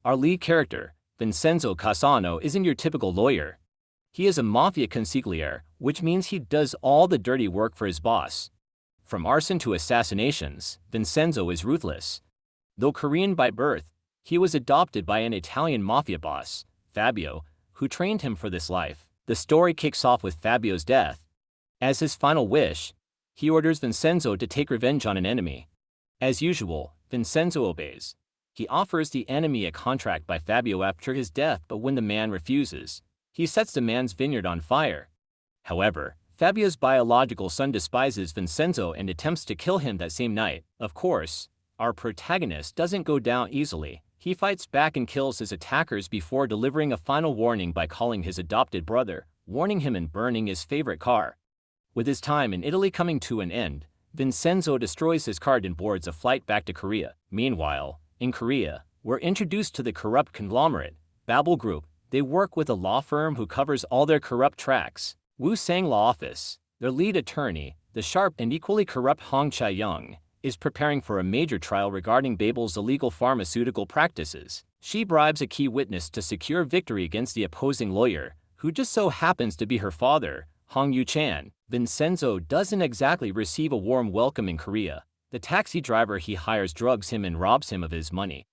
Our lead character, Vincenzo Cassano, isn't your typical lawyer. He is a mafia consigliere, which means he does all the dirty work for his boss. From arson to assassinations, Vincenzo is ruthless. Though Korean by birth, he was adopted by an Italian mafia boss, Fabio, who trained him for this life. The story kicks off with Fabio's death. As his final wish, he orders Vincenzo to take revenge on an enemy. As usual, Vincenzo obeys. He offers the enemy a contract by Fabio after his death, but when the man refuses, he sets the man's vineyard on fire. However, Fabio's biological son despises Vincenzo and attempts to kill him that same night. Of course, our protagonist doesn't go down easily. He fights back and kills his attackers before delivering a final warning by calling his adopted brother, warning him and burning his favorite car. With his time in Italy coming to an end, Vincenzo destroys his card and boards a flight back to Korea. Meanwhile, in Korea, we're introduced to the corrupt conglomerate, Babel Group. They work with a law firm who covers all their corrupt tracks. Woo-sang Law Office, their lead attorney, the sharp and equally corrupt Hong Chae-young, is preparing for a major trial regarding Babel's illegal pharmaceutical practices. She bribes a key witness to secure victory against the opposing lawyer, who just so happens to be her father, Hong Yu-chan. Vincenzo doesn't exactly receive a warm welcome in Korea. The taxi driver he hires drugs him and robs him of his money.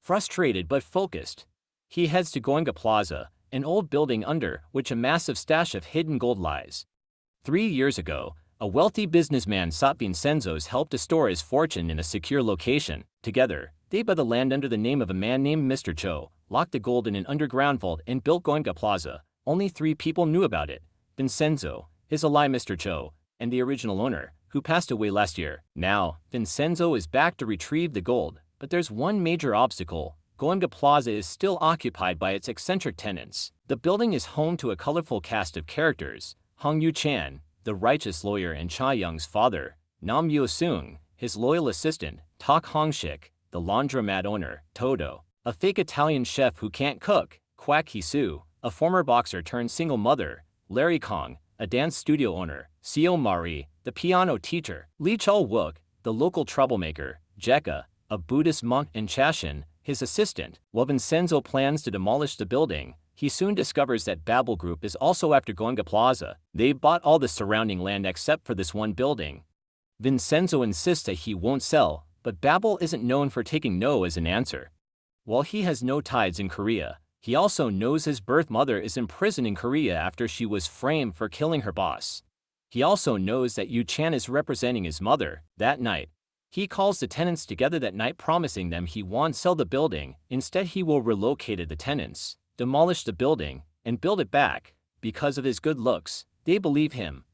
Frustrated but focused, he heads to Goenga Plaza, an old building under which a massive stash of hidden gold lies. 3 years ago, a wealthy businessman sought Vincenzo's help to store his fortune in a secure location. Together, they bought the land under the name of a man named Mr. Cho, locked the gold in an underground vault, and built Goenga Plaza. Only 3 people knew about it: Vincenzo, his ally Mr. Cho, and the original owner, who passed away last year. Now, Vincenzo is back to retrieve the gold, but there's one major obstacle. Goenga Plaza is still occupied by its eccentric tenants. The building is home to a colorful cast of characters: Hong Yu-chan, the righteous lawyer, and Cha-young's father, Nam Yo-seung, his loyal assistant, Tak Hong-shik, the laundromat owner, Todo, a fake Italian chef who can't cook, Kwak Hee-soo, a former boxer turned single mother, Larry Kong, a dance studio owner, Seo Mari, the piano teacher, Lee Chul-wook, the local troublemaker, Jekka, a Buddhist monk, and Chashin, his assistant. While Vincenzo plans to demolish the building, he soon discovers that Babel Group is also after Goenga Plaza. They've bought all the surrounding land except for this one building. Vincenzo insists that he won't sell, but Babel isn't known for taking no as an answer. While he has no ties in Korea, he also knows his birth mother is in prison in Korea after she was framed for killing her boss. He also knows that Yu-chan is representing his mother. That night, he calls the tenants together that night, promising them he won't sell the building. Instead, he will relocate the tenants, demolish the building, and build it back. Because of his good looks, they believe him.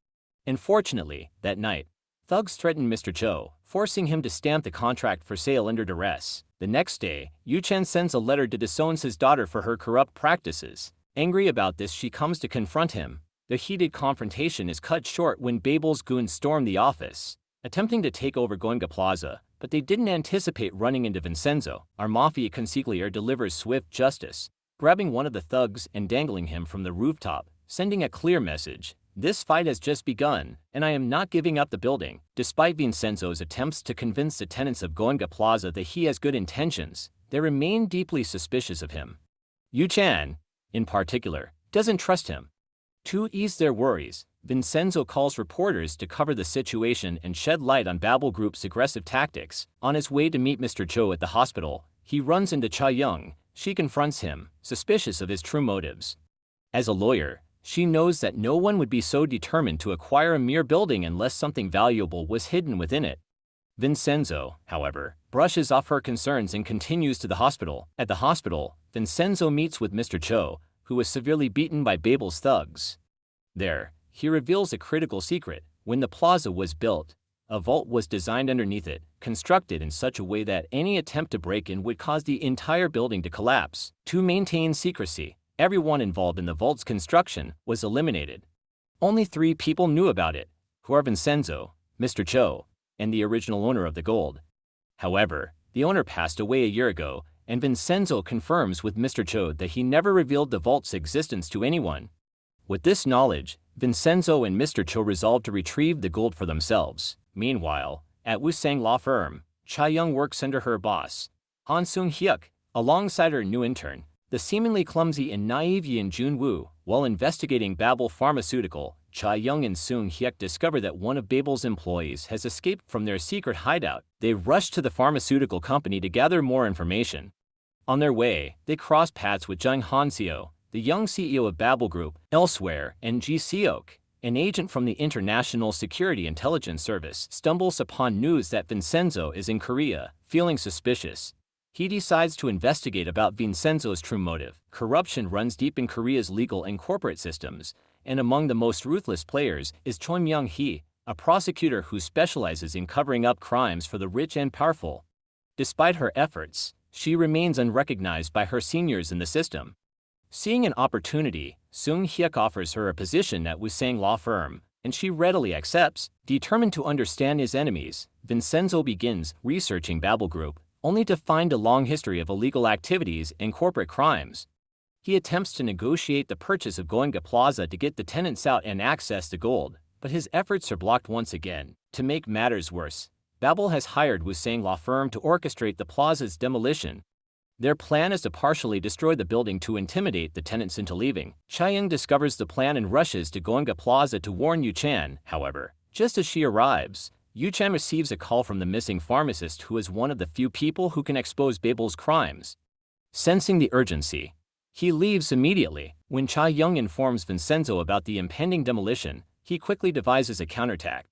Unfortunately, that night, thugs threaten Mr. Cho, forcing him to stamp the contract for sale under duress. The next day, Yu-chan sends a letter to disown his daughter for her corrupt practices. Angry about this, she comes to confront him. The heated confrontation is cut short when Babel's goons storm the office, attempting to take over Goenga Plaza, but they didn't anticipate running into Vincenzo. Our mafia consigliere delivers swift justice, grabbing one of the thugs and dangling him from the rooftop, sending a clear message: this fight has just begun, and I am not giving up the building. Despite Vincenzo's attempts to convince the tenants of Goenga Plaza that he has good intentions, they remain deeply suspicious of him. Yu-chan, in particular, doesn't trust him. To ease their worries, Vincenzo calls reporters to cover the situation and shed light on Babel Group's aggressive tactics. On his way to meet Mr. Cho at the hospital, he runs into Cha-young. She confronts him, suspicious of his true motives. As a lawyer, she knows that no one would be so determined to acquire a mere building unless something valuable was hidden within it. Vincenzo, however, brushes off her concerns and continues to the hospital. At the hospital, Vincenzo meets with Mr. Cho, who was severely beaten by Babel's thugs. There, he reveals a critical secret. When the plaza was built, a vault was designed underneath it, constructed in such a way that any attempt to break in would cause the entire building to collapse. To maintain secrecy, everyone involved in the vault's construction was eliminated. Only 3 people knew about it, who are Vincenzo, Mr. Cho, and the original owner of the gold. However, the owner passed away a year ago, and Vincenzo confirms with Mr. Cho that he never revealed the vault's existence to anyone. With this knowledge, Vincenzo and Mr. Cho resolve to retrieve the gold for themselves. Meanwhile, at Woo-sang law firm, Cha-young works under her boss, Han Sung-hyuk, Alongside her new intern, the seemingly clumsy and naive Yin Junwoo, while investigating Babel Pharmaceutical, Cha-young and Seung-hyuk discover that one of Babel's employees has escaped from their secret hideout. They rush to the pharmaceutical company to gather more information. On their way, they cross paths with Jung Han-seo, the young CEO of Babel Group. Elsewhere, and Ji Seok, an agent from the International Security Intelligence Service, stumbles upon news that Vincenzo is in Korea. Feeling suspicious, he decides to investigate about Vincenzo's true motive. Corruption runs deep in Korea's legal and corporate systems, and among the most ruthless players is Choi Myung-hee, a prosecutor who specializes in covering up crimes for the rich and powerful. Despite her efforts, she remains unrecognized by her seniors in the system. Seeing an opportunity, Seung-hyuk offers her a position at Woosang law firm, and she readily accepts. Determined to understand his enemies, Vincenzo begins researching Babel Group, only to find a long history of illegal activities and corporate crimes. He attempts to negotiate the purchase of Goenga Plaza to get the tenants out and access the gold, but his efforts are blocked once again. To make matters worse, Babel has hired Woosang law firm to orchestrate the plaza's demolition. Their plan is to partially destroy the building to intimidate the tenants into leaving. Cha-young discovers the plan and rushes to Goenga Plaza to warn Yu-chan. However, just as she arrives, Yu-chan receives a call from the missing pharmacist, who is one of the few people who can expose Babel's crimes. Sensing the urgency, he leaves immediately. When Cha-young informs Vincenzo about the impending demolition, he quickly devises a counterattack.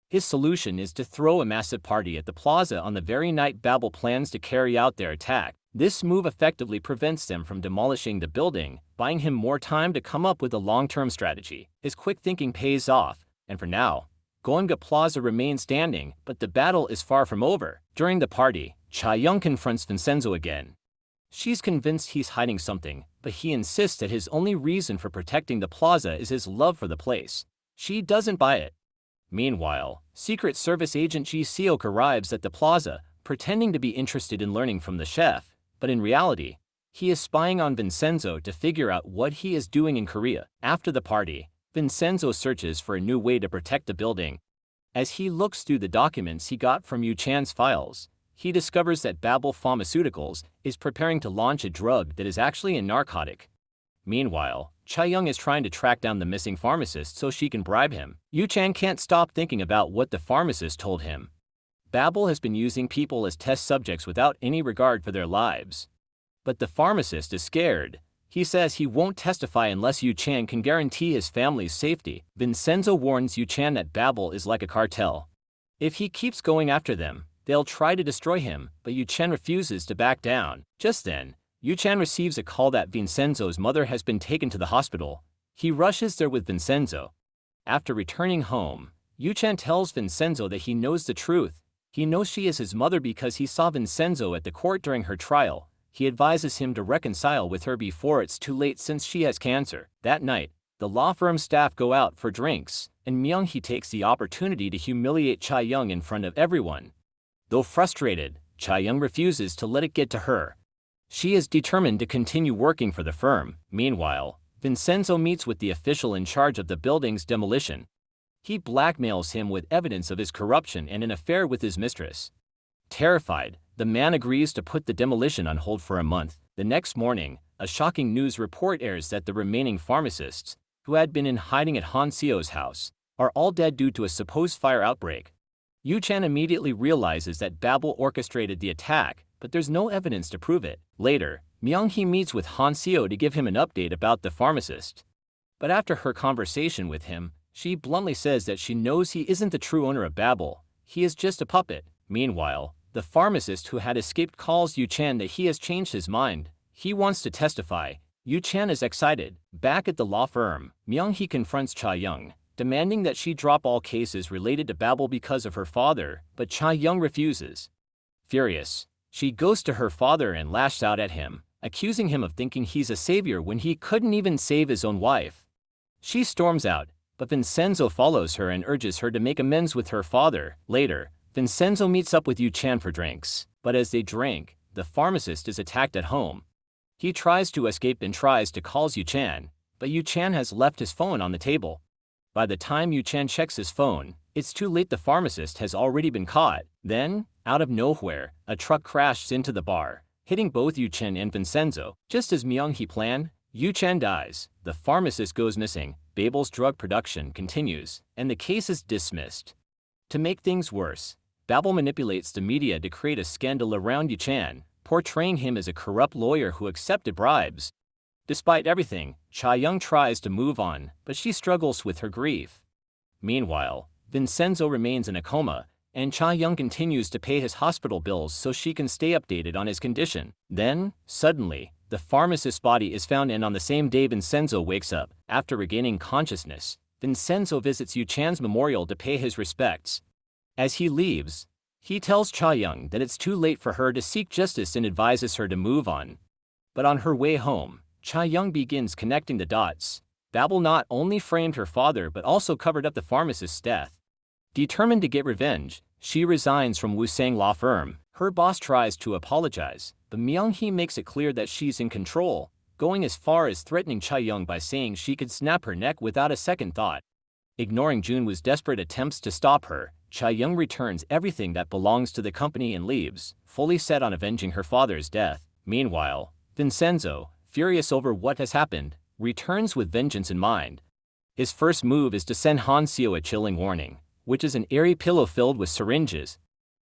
His solution is to throw a massive party at the plaza on the very night Babel plans to carry out their attack. This move effectively prevents them from demolishing the building, buying him more time to come up with a long-term strategy. His quick thinking pays off, and for now, Goenga Plaza remains standing, but the battle is far from over. During the party, Cha-young confronts Vincenzo again. She's convinced he's hiding something, but he insists that his only reason for protecting the plaza is his love for the place. She doesn't buy it. Meanwhile, Secret Service agent Ji Seok arrives at the plaza, pretending to be interested in learning from the chef, but in reality, he is spying on Vincenzo to figure out what he is doing in Korea. After the party, Vincenzo searches for a new way to protect the building. As he looks through the documents he got from Yu-chan's files, he discovers that Babel Pharmaceuticals is preparing to launch a drug that is actually a narcotic. Meanwhile, Cha-young is trying to track down the missing pharmacist so she can bribe him. Yu-chan can't stop thinking about what the pharmacist told him. Babel has been using people as test subjects without any regard for their lives. But the pharmacist is scared. He says he won't testify unless Yu-chan can guarantee his family's safety. Vincenzo warns Yu-chan that Babel is like a cartel. If he keeps going after them, they'll try to destroy him, but Yu-chan refuses to back down. Just then, Yu-chan receives a call that Vincenzo's mother has been taken to the hospital. He rushes there with Vincenzo. After returning home, Yu-chan tells Vincenzo that he knows the truth. He knows she is his mother because he saw Vincenzo at the court during her trial. He advises him to reconcile with her before it's too late since she has cancer. That night, the law firm staff go out for drinks, and Myung-hee takes the opportunity to humiliate Cha-young in front of everyone. Though frustrated, Cha-young refuses to let it get to her. She is determined to continue working for the firm. Meanwhile, Vincenzo meets with the official in charge of the building's demolition. He blackmails him with evidence of his corruption and an affair with his mistress. Terrified, the man agrees to put the demolition on hold for a month. The next morning, a shocking news report airs that the remaining pharmacists, who had been in hiding at Han Seo's house, are all dead due to a supposed fire outbreak. Yu-chan immediately realizes that Babel orchestrated the attack, but there's no evidence to prove it. Later, Myung-hee meets with Han Seo to give him an update about the pharmacist. But after her conversation with him, she bluntly says that she knows he isn't the true owner of Babel. He is just a puppet. Meanwhile, the pharmacist who had escaped calls Yu-chan that he has changed his mind. He wants to testify. Yu-chan is excited. Back at the law firm, Myung-hee confronts Cha-young, demanding that she drop all cases related to Babel because of her father, but Cha-young refuses. Furious, she goes to her father and lashes out at him, accusing him of thinking he's a savior when he couldn't even save his own wife. She storms out, but Vincenzo follows her and urges her to make amends with her father. Later, Vincenzo meets up with Yu-chan for drinks, but as they drink, the pharmacist is attacked at home. He tries to escape and tries to call Yu-chan, but Yu-chan has left his phone on the table. By the time Yu-chan checks his phone, it's too late. The pharmacist has already been caught. Then, out of nowhere, a truck crashes into the bar. hitting both Yu Chen and Vincenzo. Just as Myung-hee planned, Yu Chen dies, the pharmacist goes missing, Babel's drug production continues, and the case is dismissed. To make things worse, Babel manipulates the media to create a scandal around Yu Chen, portraying him as a corrupt lawyer who accepted bribes. Despite everything, Cha-young tries to move on, but she struggles with her grief. Meanwhile, Vincenzo remains in a coma, and Cha-young continues to pay his hospital bills so she can stay updated on his condition. Then, suddenly, the pharmacist's body is found, and on the same day Vincenzo wakes up. After regaining consciousness, Vincenzo visits Yu Chan's memorial to pay his respects. As he leaves, he tells Cha-young that it's too late for her to seek justice and advises her to move on. But on her way home, Cha-young begins connecting the dots. Babel not only framed her father but also covered up the pharmacist's death. Determined to get revenge, she resigns from Woo-sang law firm. Her boss tries to apologize, but Myung-hee makes it clear that she's in control, going as far as threatening Cha-young by saying she could snap her neck without a second thought. Ignoring Junwoo's desperate attempts to stop her, Cha-young returns everything that belongs to the company and leaves, fully set on avenging her father's death. Meanwhile, Vincenzo, furious over what has happened, returns with vengeance in mind. His first move is to send Hanseo a chilling warning, which is an airy pillow filled with syringes.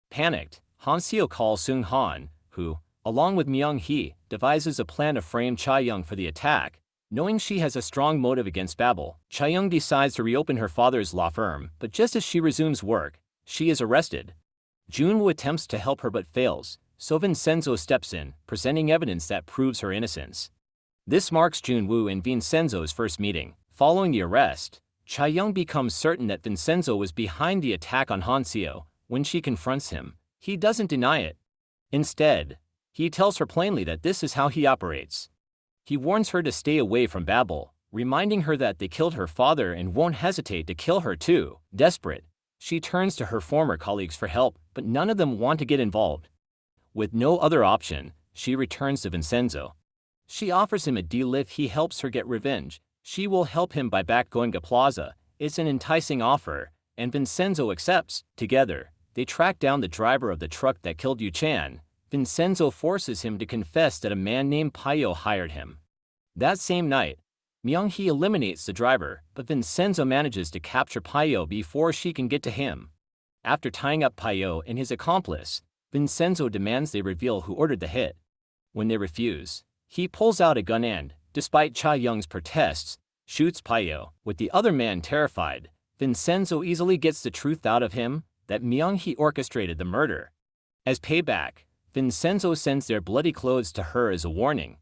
Panicked, Hanseo calls Seung-han, who, along with Myung-hee, devises a plan to frame Cha-young for the attack. Knowing she has a strong motive against Babel, Cha-young decides to reopen her father's law firm, but just as she resumes work, she is arrested. Junwoo attempts to help her but fails, so Vincenzo steps in, presenting evidence that proves her innocence. This marks Junwoo and Vincenzo's first meeting. Following the arrest, Cha-young becomes certain that Vincenzo was behind the attack on Hanseo. When she confronts him, he doesn't deny it. Instead, he tells her plainly that this is how he operates. He warns her to stay away from Babel, reminding her that they killed her father and won't hesitate to kill her too. Desperate, she turns to her former colleagues for help, but none of them want to get involved. With no other option, she returns to Vincenzo. She offers him a deal if he helps her get revenge. She will help him by going to Plaza. It's an enticing offer, and Vincenzo accepts. Together, they track down the driver of the truck that killed Yu Chan. Vincenzo forces him to confess that a man named Payo hired him. That same night, Myung-hee eliminates the driver, but Vincenzo manages to capture Payo before she can get to him. After tying up Payo and his accomplice, Vincenzo demands they reveal who ordered the hit. When they refuse, he pulls out a gun and, despite Cha-young's protests, shoots Payo. With the other man terrified, Vincenzo easily gets the truth out of him that Myung-hee orchestrated the murder. As payback, Vincenzo sends their bloody clothes to her as a warning.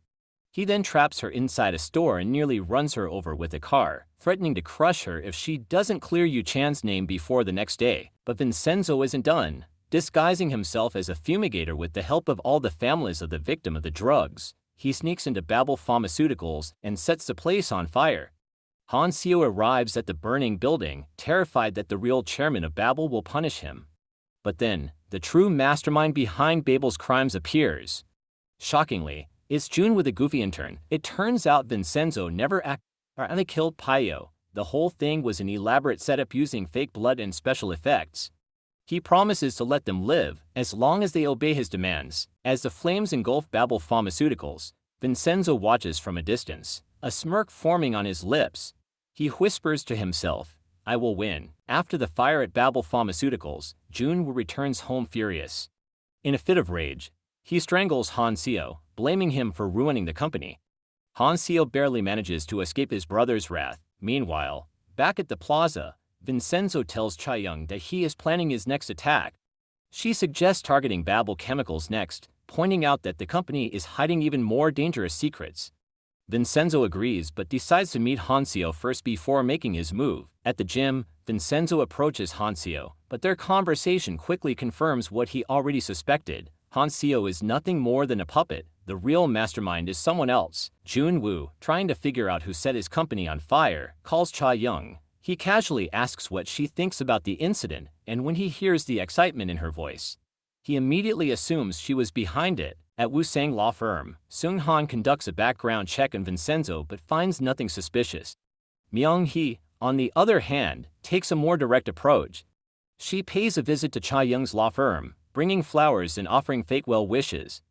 He then traps her inside a store and nearly runs her over with a car, threatening to crush her if she doesn't clear Yu Chan's name before the next day. But Vincenzo isn't done. Disguising himself as a fumigator with the help of all the families of the victim of the drugs, he sneaks into Babel Pharmaceuticals and sets the place on fire. Hanseo arrives at the burning building, terrified that the real chairman of Babel will punish him. But then, the true mastermind behind Babel's crimes appears. Shockingly, it's Junwoo the goofy intern. It turns out Vincenzo never actually killed Payo. The whole thing was an elaborate setup using fake blood and special effects. He promises to let them live as long as they obey his demands. As the flames engulf Babel Pharmaceuticals, Vincenzo watches from a distance, a smirk forming on his lips. He whispers to himself, "I will win." After the fire at Babel Pharmaceuticals, Junwoo returns home furious. In a fit of rage, he strangles Hanseo, blaming him for ruining the company. Hanseo barely manages to escape his brother's wrath. Meanwhile, back at the plaza, Vincenzo tells Cha-young that he is planning his next attack. She suggests targeting Babel Chemicals next, pointing out that the company is hiding even more dangerous secrets. Vincenzo agrees but decides to meet Hanseo first before making his move. At the gym, Vincenzo approaches Hanseo, but their conversation quickly confirms what he already suspected. Hanseo is nothing more than a puppet. The real mastermind is someone else. Junwoo, trying to figure out who set his company on fire, calls Cha-young. He casually asks what she thinks about the incident, and when he hears the excitement in her voice, he immediately assumes she was behind it. At Woo-sang law firm, Seung-han conducts a background check on Vincenzo but finds nothing suspicious. Myung-hee, on the other hand, takes a more direct approach. She pays a visit to Cha-young's law firm, bringing flowers and offering fake well wishes.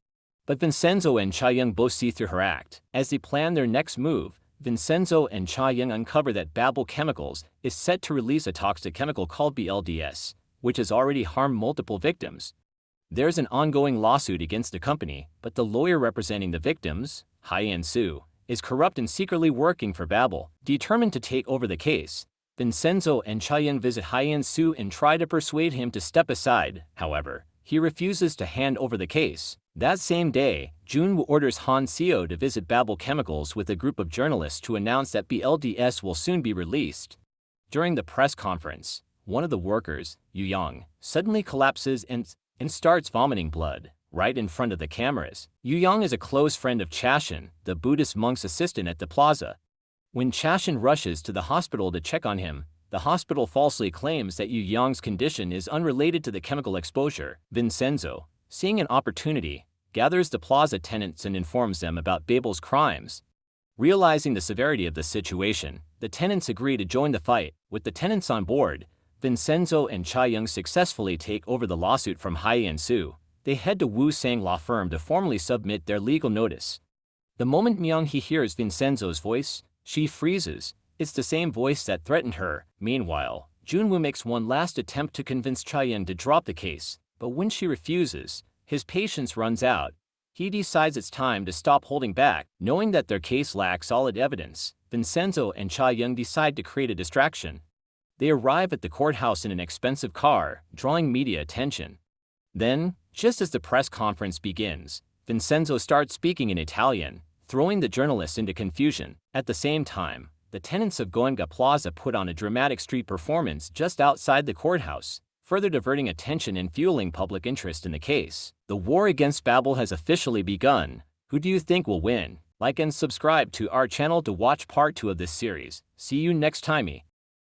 But Vincenzo and Cha-young both see through her act. As they plan their next move, Vincenzo and Cha-young uncover that Babel Chemicals is set to release a toxic chemical called BLDS, which has already harmed multiple victims. There's an ongoing lawsuit against the company, but the lawyer representing the victims, Hye-in-soo, is corrupt and secretly working for Babel. Determined to take over the case, Vincenzo and Cha-young visit Hye-in-soo and try to persuade him to step aside. However, he refuses to hand over the case. That same day, Junwoo orders Han Seo to visit Babel Chemicals with a group of journalists to announce that BLDS will soon be released. During the press conference, one of the workers, Yu-young, suddenly collapses and starts vomiting blood right in front of the cameras. Yu-young is a close friend of Cha-shin, the Buddhist monk's assistant at the plaza. When Cha-shin rushes to the hospital to check on him, the hospital falsely claims that Yu-young's condition is unrelated to the chemical exposure. Vincenzo, seeing an opportunity, gathers the plaza tenants and informs them about Babel's crimes. Realizing the severity of the situation, the tenants agree to join the fight. With the tenants on board, Vincenzo and Cha-young successfully take over the lawsuit from Hye-in-soo. They head to Woo-sang law firm to formally submit their legal notice. The moment Myung-hee hears Vincenzo's voice, she freezes. It's the same voice that threatened her. Meanwhile, Junwoo makes one last attempt to convince Cha-young to drop the case, but when she refuses, his patience runs out. He decides it's time to stop holding back. Knowing that their case lacks solid evidence, Vincenzo and Cha-young decide to create a distraction. They arrive at the courthouse in an expensive car, drawing media attention. Then, just as the press conference begins, Vincenzo starts speaking in Italian, throwing the journalists into confusion. At the same time, the tenants of Goenga Plaza put on a dramatic street performance just outside the courthouse, further diverting attention and fueling public interest in the case. The war against Babel has officially begun. Who do you think will win? Like and subscribe to our channel to watch part 2 of this series. See you next time.